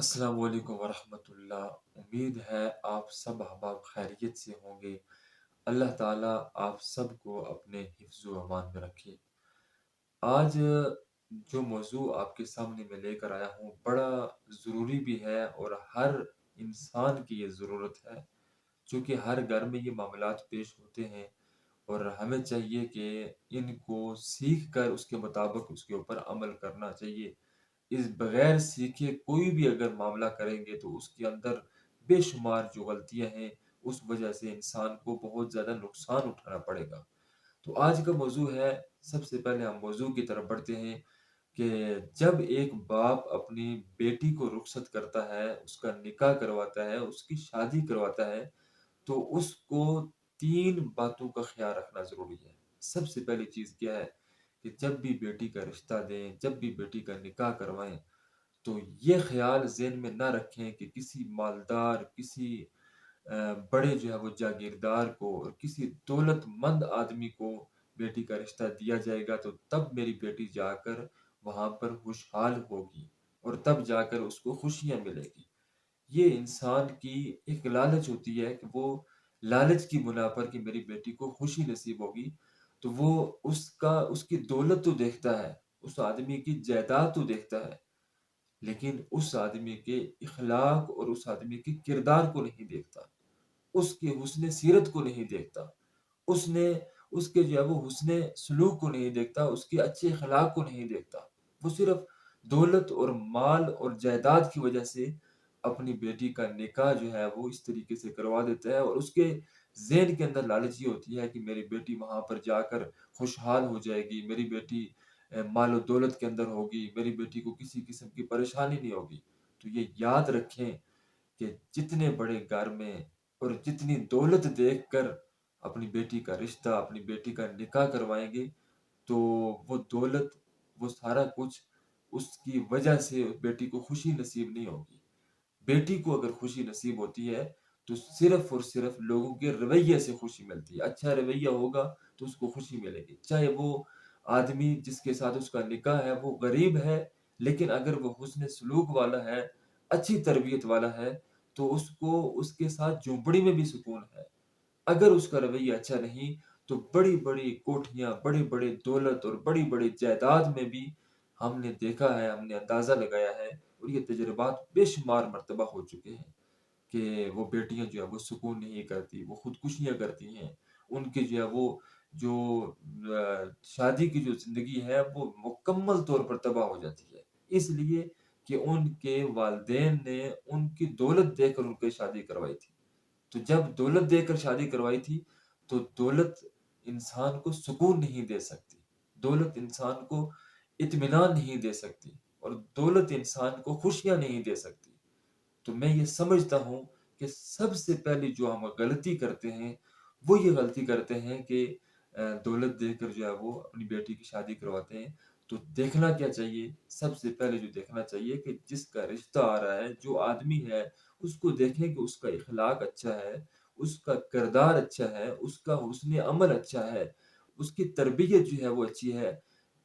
السلام علیکم ورحمۃ اللہ۔ امید ہے آپ سب احباب خیریت سے ہوں گے۔ اللہ تعالیٰ آپ سب کو اپنے حفظ و امان میں رکھے۔ آج جو موضوع آپ کے سامنے میں لے کر آیا ہوں بڑا ضروری بھی ہے اور ہر انسان کی یہ ضرورت ہے، چونکہ ہر گھر میں یہ معاملات پیش ہوتے ہیں اور ہمیں چاہیے کہ ان کو سیکھ کر اس کے مطابق اس کے اوپر عمل کرنا چاہیے۔ اس بغیر سیکھے کوئی بھی اگر معاملہ کریں گے تو اس کے اندر بے شمار جو غلطیاں ہیں اس وجہ سے انسان کو بہت زیادہ نقصان اٹھانا پڑے گا۔ تو آج کا موضوع ہے، سب سے پہلے ہم موضوع کی طرف بڑھتے ہیں کہ جب ایک باپ اپنی بیٹی کو رخصت کرتا ہے، اس کا نکاح کرواتا ہے، اس کی شادی کرواتا ہے، تو اس کو تین باتوں کا خیال رکھنا ضروری ہے۔ سب سے پہلی چیز کیا ہے کہ جب بھی بیٹی کا رشتہ دیں، جب بھی بیٹی کا نکاح کروائیں، تو یہ خیال ذہن میں نہ رکھیں کہ کسی مالدار، کسی بڑے جو ہے وہ جاگیردار کو اور کسی دولت مند آدمی کو بیٹی کا رشتہ دیا جائے گا تو تب میری بیٹی جا کر وہاں پر خوشحال ہوگی اور تب جا کر اس کو خوشیاں ملے گی۔ یہ انسان کی ایک لالچ ہوتی ہے کہ وہ لالچ کی بنا پر کہ میری بیٹی کو خوشی نصیب ہوگی، تو وہ اس کی دولت تو دیکھتا ہے، اس آدمی کی جائیداد تو دیکھتا ہے، لیکن اس آدمی کے اخلاق اور اس آدمی کے کردار کو نہیں دیکھتا، اس کے حسن سیرت کو نہیں دیکھتا، اس نے اس کے جو ہے وہ حسن سلوک کو نہیں دیکھتا، اس کے اچھے اخلاق کو نہیں دیکھتا۔ وہ صرف دولت اور مال اور جائیداد کی وجہ سے اپنی بیٹی کا نکاح جو ہے وہ اس طریقے سے کروا دیتا ہے، اور اس کے ذہن کے اندر لالچ یہ ہوتی ہے کہ میری بیٹی وہاں پر جا کر خوشحال ہو جائے گی، میری بیٹی مال و دولت کے اندر ہوگی، میری بیٹی کو کسی قسم کی پریشانی نہیں ہوگی۔ تو یہ یاد رکھیں کہ جتنے بڑے گھر میں اور جتنی دولت دیکھ کر اپنی بیٹی کا رشتہ، اپنی بیٹی کا نکاح کروائیں گے، تو وہ دولت، وہ سارا کچھ اس کی وجہ سے بیٹی کو خوشی نصیب نہیں ہوگی۔ بیٹی کو اگر خوشی نصیب ہوتی ہے تو صرف اور صرف لوگوں کے رویے سے خوشی ملتی ہے۔ اچھا رویہ ہوگا تو اس کو خوشی ملے گی، چاہے وہ آدمی جس کے ساتھ اس کا نکاح ہے وہ غریب ہے، لیکن اگر وہ حسن سلوک والا ہے، اچھی تربیت والا ہے، تو اس کو اس کے ساتھ جھونپڑی میں بھی سکون ہے۔ اگر اس کا رویہ اچھا نہیں تو بڑی بڑی کوٹھیاں، بڑی بڑی دولت اور بڑی بڑی جائیداد میں بھی ہم نے دیکھا ہے، ہم نے اندازہ لگایا ہے، اور یہ تجربات بے شمار مرتبہ ہو چکے ہیں کہ وہ بیٹیاں جو ہے وہ سکون نہیں کرتی، وہ خودکشیاں کرتی ہیں، ان کی جو ہے وہ جو شادی کی جو زندگی ہے وہ مکمل طور پر تباہ ہو جاتی ہے، اس لیے کہ ان کے والدین نے ان کی دولت دے کر ان کی شادی کروائی تھی۔ تو جب دولت دے کر شادی کروائی تھی تو دولت انسان کو سکون نہیں دے سکتی، دولت انسان کو اطمینان نہیں دے سکتی، اور دولت انسان کو خوشیاں نہیں دے سکتی۔ تو میں یہ سمجھتا ہوں کہ سب سے پہلی جو ہم غلطی کرتے ہیں وہ یہ غلطی کرتے ہیں کہ دولت دے کر جو ہے وہ اپنی بیٹی کی شادی کرواتے ہیں۔ تو دیکھنا کیا چاہیے؟ سب سے پہلے جو دیکھنا چاہیے کہ جس کا رشتہ آ رہا ہے، جو آدمی ہے، اس کو دیکھیں کہ اس کا اخلاق اچھا ہے، اس کا کردار اچھا ہے، اس کا حسن عمل اچھا ہے، اس کی تربیت جو ہے وہ اچھی ہے۔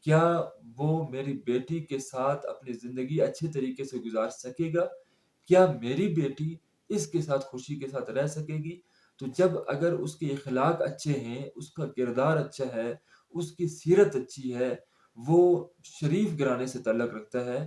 کیا وہ میری بیٹی کے ساتھ اپنی زندگی اچھے طریقے سے گزار سکے گا؟ کیا میری بیٹی اس کے ساتھ خوشی کے ساتھ رہ سکے گی؟ تو جب اگر اس کے اخلاق اچھے ہیں، اس کا کردار اچھا ہے، اس کی سیرت اچھی ہے، وہ شریف گھرانے سے تعلق رکھتا ہے،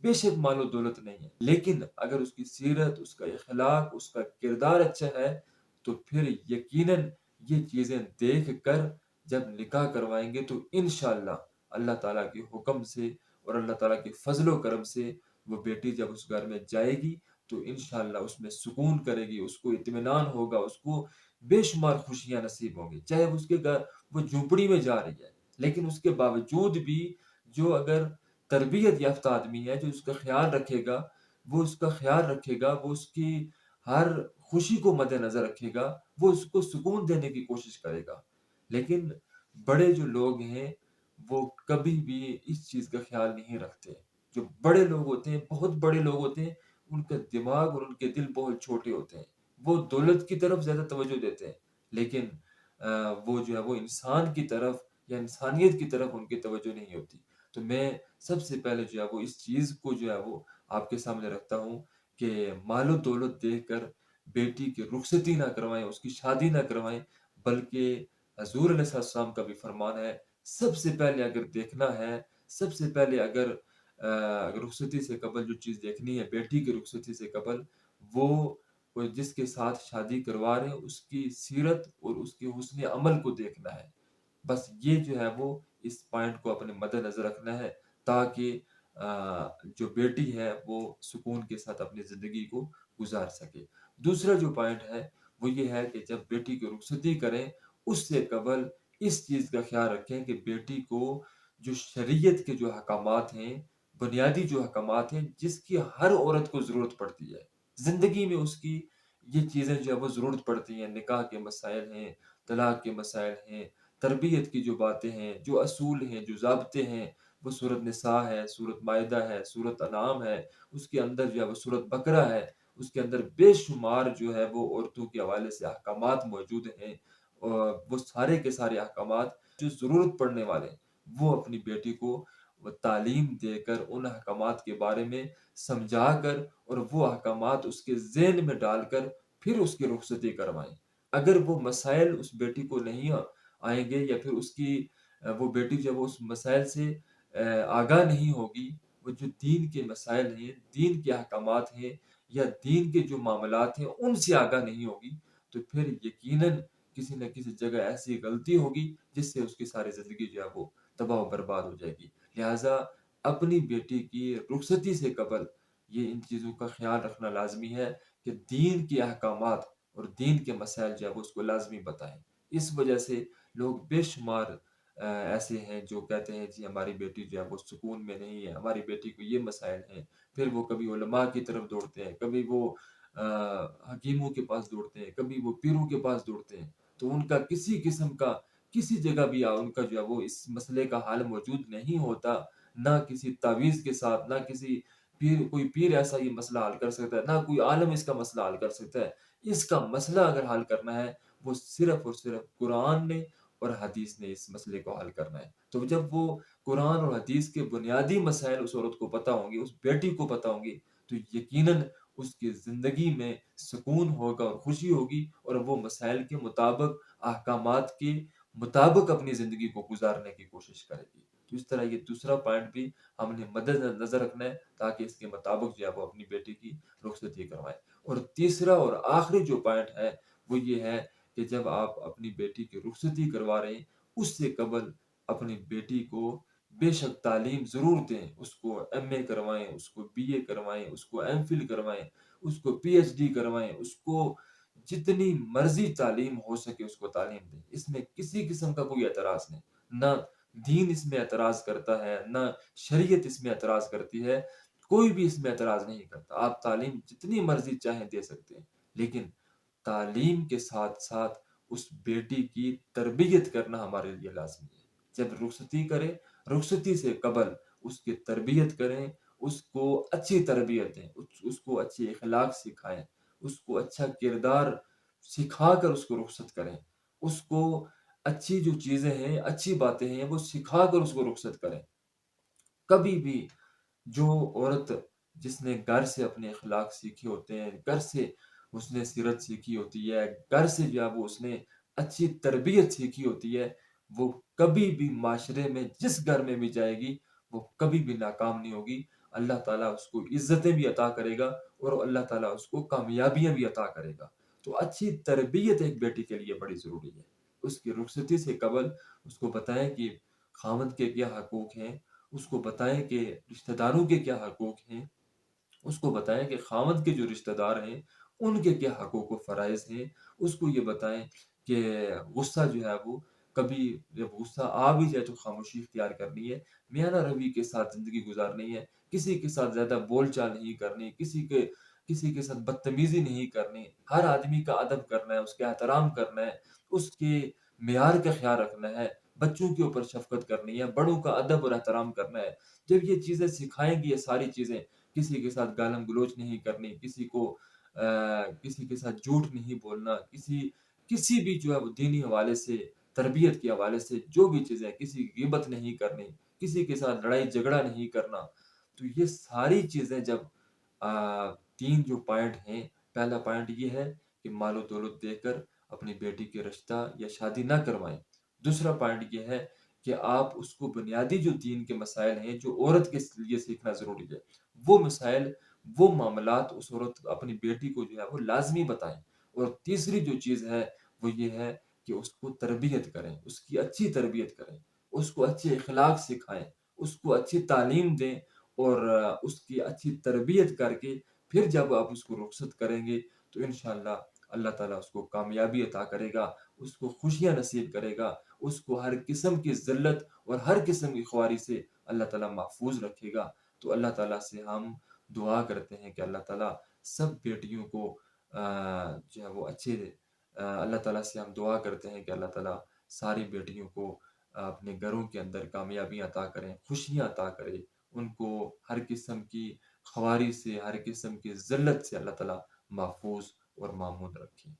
بے شک مال و دولت نہیں ہے، لیکن اگر اس کی سیرت، اس کا اخلاق، اس کا کردار اچھا ہے، تو پھر یقیناً یہ چیزیں دیکھ کر جب نکاح کروائیں گے تو انشاءاللہ اللہ تعالیٰ کے حکم سے اور اللہ تعالیٰ کے فضل و کرم سے وہ بیٹی جب اس گھر میں جائے گی تو انشاءاللہ اس میں سکون کرے گی، اس کو اطمینان ہوگا، اس کو بے شمار خوشیاں نصیب ہوں گی، چاہے اس کے گھر وہ جھونپڑی میں جا رہی ہے، لیکن اس کے باوجود بھی جو اگر تربیت یافتہ آدمی ہے، جو اس کا خیال رکھے گا، وہ اس کا خیال رکھے گا، وہ اس کی ہر خوشی کو مد نظر رکھے گا، وہ اس کو سکون دینے کی کوشش کرے گا۔ لیکن بڑے جو لوگ ہیں وہ کبھی بھی اس چیز کا خیال نہیں رکھتے۔ جو بڑے لوگ ہوتے ہیں، بہت بڑے لوگ ہوتے ہیں، ان کا دماغ اور ان کے دل بہت چھوٹے ہوتے ہیں، وہ دولت کی طرف زیادہ توجہ دیتے ہیں، لیکن وہ جو ہے وہ انسان کی طرف یا انسانیت کی طرف ان کی توجہ نہیں ہوتی۔ تو میں سب سے پہلے جو ہے وہ اس چیز کو جو ہے وہ آپ کے سامنے رکھتا ہوں کہ مال و دولت دے کر بیٹی کی رخصتی نہ کروائیں، اس کی شادی نہ کروائیں، بلکہ حضور علیہ السلام کا بھی فرمان ہے، سب سے پہلے اگر دیکھنا ہے، سب سے پہلے اگر رخصتی سے قبل جو چیز دیکھنی ہے بیٹی کی رخصتی سے قبل، وہ جس کے ساتھ شادی کروا رہے ہیں اس کی سیرت اور اس کے حسن عمل کو دیکھنا ہے۔ بس یہ جو ہے وہ اس پوائنٹ کو اپنے مد نظر رکھنا ہے، تاکہ جو بیٹی ہے وہ سکون کے ساتھ اپنی زندگی کو گزار سکے۔ دوسرا جو پوائنٹ ہے وہ یہ ہے کہ جب بیٹی کی رخصتی کریں اس سے قبل اس چیز کا خیال رکھیں کہ بیٹی کو جو شریعت کے جو احکامات ہیں، بنیادی جو احکامات ہیں جس کی ہر عورت کو ضرورت پڑتی ہے زندگی میں، اس کی یہ چیزیں جو ہے وہ ضرورت پڑتی ہیں، نکاح کے مسائل ہیں، طلاق کے مسائل ہیں، تربیت کی جو باتیں ہیں، جو اصول ہیں، جو ضابطے ہیں، وہ سورۃ نساء ہے، سورۃ مائدہ ہے، سورۃ انعام ہے، اس کے اندر جو ہے وہ سورۃ بقرہ ہے، اس کے اندر بے شمار جو ہے وہ عورتوں کے حوالے سے احکامات موجود ہیں، اور وہ سارے کے سارے احکامات جو ضرورت پڑنے والے ہیں وہ اپنی بیٹی کو وہ تعلیم دے کر ان احکامات کے بارے میں سمجھا کر اور وہ احکامات اس کے ذہن میں ڈال کر پھر اس کی رخصتی کروائیں۔ اگر وہ مسائل اس بیٹی کو نہیں آئیں گے، یا پھر اس کی وہ بیٹی جو ہے وہ اس مسائل سے آگاہ نہیں ہوگی، وہ جو دین کے مسائل ہیں، دین کے احکامات ہیں، یا دین کے جو معاملات ہیں ان سے آگاہ نہیں ہوگی، تو پھر یقیناً کسی نہ کسی جگہ ایسی غلطی ہوگی جس سے اس کی ساری زندگی جو ہے وہ تباہ و برباد ہو جائے گی۔ لہٰذا اپنی بیٹی کی رخصتی سے قبل یہ ان چیزوں کا خیال رکھنا لازمی ہے کہ دین کے احکامات اور دین کے مسائل جو ہے وہ اس کو لازمی بتائیں۔ اس وجہ سے لوگ بے شمار ایسے ہیں جو کہتے ہیں جی ہماری بیٹی جو ہے وہ سکون میں نہیں ہے، ہماری بیٹی کو یہ مسائل ہیں، پھر وہ کبھی علماء کی طرف دوڑتے ہیں، کبھی وہ حکیموں کے پاس دوڑتے ہیں، کبھی وہ پیروں کے پاس دوڑتے ہیں، تو ان کا کسی قسم کا کسی جگہ بھی ان کا جو ہے وہ اس مسئلے کا حل موجود نہیں ہوتا، نہ کسی تعویذ کے ساتھ، نہ کسی کوئی پیر ایسا یہ مسئلہ حل کر سکتا ہے، نہ کوئی عالم اس کا مسئلہ حل کر سکتا ہے۔ اس کا مسئلہ اگر حل کرنا ہے وہ صرف اور صرف قرآن نے اور حدیث نے اس مسئلے کو حل کرنا ہے۔ تو جب وہ قرآن اور حدیث کے بنیادی مسائل اس عورت کو پتہ ہوں گے، اس بیٹی کو پتہ ہوں گے، تو یقیناً اس کی زندگی میں سکون ہوگا اور خوشی ہوگی، اور وہ مسائل کے مطابق، احکامات کے مطابق اپنی زندگی کو گزارنے کی کوشش کرے گی۔ تو اس طرح یہ دوسرا پوائنٹ بھی ہم نے مد نظر رکھنا ہے، تاکہ اس کے مطابق جو ہے وہ اپنی بیٹی کی رخصتی کروائیں۔ اور تیسرا اور آخری جو پوائنٹ ہے وہ یہ ہے کہ جب آپ اپنی بیٹی کی رخصتی کروا رہے ہیں اس سے قبل اپنی بیٹی کو بے شک تعلیم ضرور دیں، اس کو ایم اے کروائیں، اس کو بی اے کروائیں، اس کو ایم فل کروائیں، اس کو پی ایچ ڈی کروائیں، اس کو جتنی مرضی تعلیم ہو سکے اس کو تعلیم دیں۔ اس میں کسی قسم کا کوئی اعتراض نہیں، نہ دین اس میں اعتراض کرتا ہے، نہ شریعت اس میں اعتراض کرتی ہے، کوئی بھی اس میں اعتراض نہیں کرتا۔ آپ تعلیم جتنی مرضی چاہیں دے سکتے ہیں، لیکن تعلیم کے ساتھ ساتھ اس بیٹی کی تربیت کرنا ہمارے لیے لازمی ہے۔ جب رخصتی کریں، رخصتی سے قبل اس کی تربیت کریں، اس کو اچھی تربیت دیں، اس کو اچھی اخلاق سکھائیں، اس کو اچھا کردار سکھا کر اس کو رخصت کریں، اس کو اچھی جو چیزیں ہیں، اچھی باتیں ہیں وہ سکھا کر اس کو رخصت کریں۔ کبھی بھی جو عورت جس نے گھر سے اپنے اخلاق سیکھے ہوتے ہیں، گھر سے اس نے سیرت سیکھی ہوتی ہے، گھر سے جو ہے وہ اس نے اچھی تربیت سیکھی ہوتی ہے، وہ کبھی بھی معاشرے میں جس گھر میں بھی جائے گی وہ کبھی بھی ناکام نہیں ہوگی۔ اللہ تعالیٰ اس کو عزتیں بھی عطا کرے گا اور اللہ تعالیٰ اس کو کامیابیاں بھی عطا کرے گا۔ تو اچھی تربیت ایک بیٹی کے لیے بڑی ضروری ہے۔ اس کی رخصتی سے قبل اس کو بتائیں کہ خاوند کے کیا حقوق ہیں، اس کو بتائیں کہ رشتہ داروں کے کیا حقوق ہیں، اس کو بتائیں کہ خاوند کے جو رشتہ دار ہیں ان کے کیا حقوق و فرائض ہیں، اس کو یہ بتائیں کہ غصہ جو ہے وہ کبھی جب غصہ آ بھی جائے تو خاموشی اختیار کرنی ہے، میانہ روی کے ساتھ زندگی گزارنی ہے، کسی کے ساتھ زیادہ بول چال نہیں کرنی، کسی کے ساتھ بدتمیزی نہیں کرنی، ہر آدمی کا ادب کرنا ہے، اس کا احترام کرنا ہے، اس کے معیار کا خیال رکھنا ہے، بچوں کے اوپر شفقت کرنی ہے، بڑوں کا ادب اور احترام کرنا ہے۔ جب یہ چیزیں سکھائیں گی، یہ ساری چیزیں، کسی کے ساتھ گالم گلوچ نہیں کرنی، کسی کے ساتھ جھوٹ نہیں بولنا، کسی بھی جو ہے وہ دینی حوالے سے، تربیت کے حوالے سے جو بھی چیزیں، کسی کی غیبت نہیں کرنی، کسی کے ساتھ لڑائی جھگڑا نہیں کرنا، تو یہ ساری چیزیں جب 3 جو پوائنٹ ہیں، پہلا پوائنٹ یہ ہے کہ مال و دولت دے کر اپنی بیٹی کے رشتہ یا شادی نہ کروائیں۔ دوسرا پوائنٹ یہ ہے کہ آپ اس کو بنیادی جو دین کے مسائل ہیں جو عورت کے لیے سیکھنا ضروری ہے، وہ مسائل، وہ معاملات اس عورت اپنی بیٹی کو جو ہے وہ لازمی بتائیں۔ اور تیسری جو چیز ہے وہ یہ ہے کہ اس کو تربیت کریں، اس کی اچھی تربیت کریں، اس کو اچھے اخلاق سکھائیں، اس کو اچھی تعلیم دیں، اور اس کی اچھی تربیت کر کے پھر جب آپ اس کو رخصت کریں گے تو انشاءاللہ اللہ تعالیٰ اس کو کامیابی عطا کرے گا، اس کو خوشیاں نصیب کرے گا، اس کو ہر قسم کی ذلت اور ہر قسم کی خواری سے اللہ تعالیٰ محفوظ رکھے گا۔ تو اللہ تعالیٰ سے ہم دعا کرتے ہیں کہ اللہ تعالیٰ سب بیٹیوں کو جو ہے وہ اچھے، اللہ تعالیٰ سے ہم دعا کرتے ہیں کہ اللہ تعالیٰ ساری بیٹیوں کو اپنے گھروں کے اندر کامیابی عطا کریں، خوشیاں عطا کرے، ان کو ہر قسم کی خواری سے، ہر قسم کی ذلت سے اللہ تعالیٰ محفوظ اور معمون رکھے۔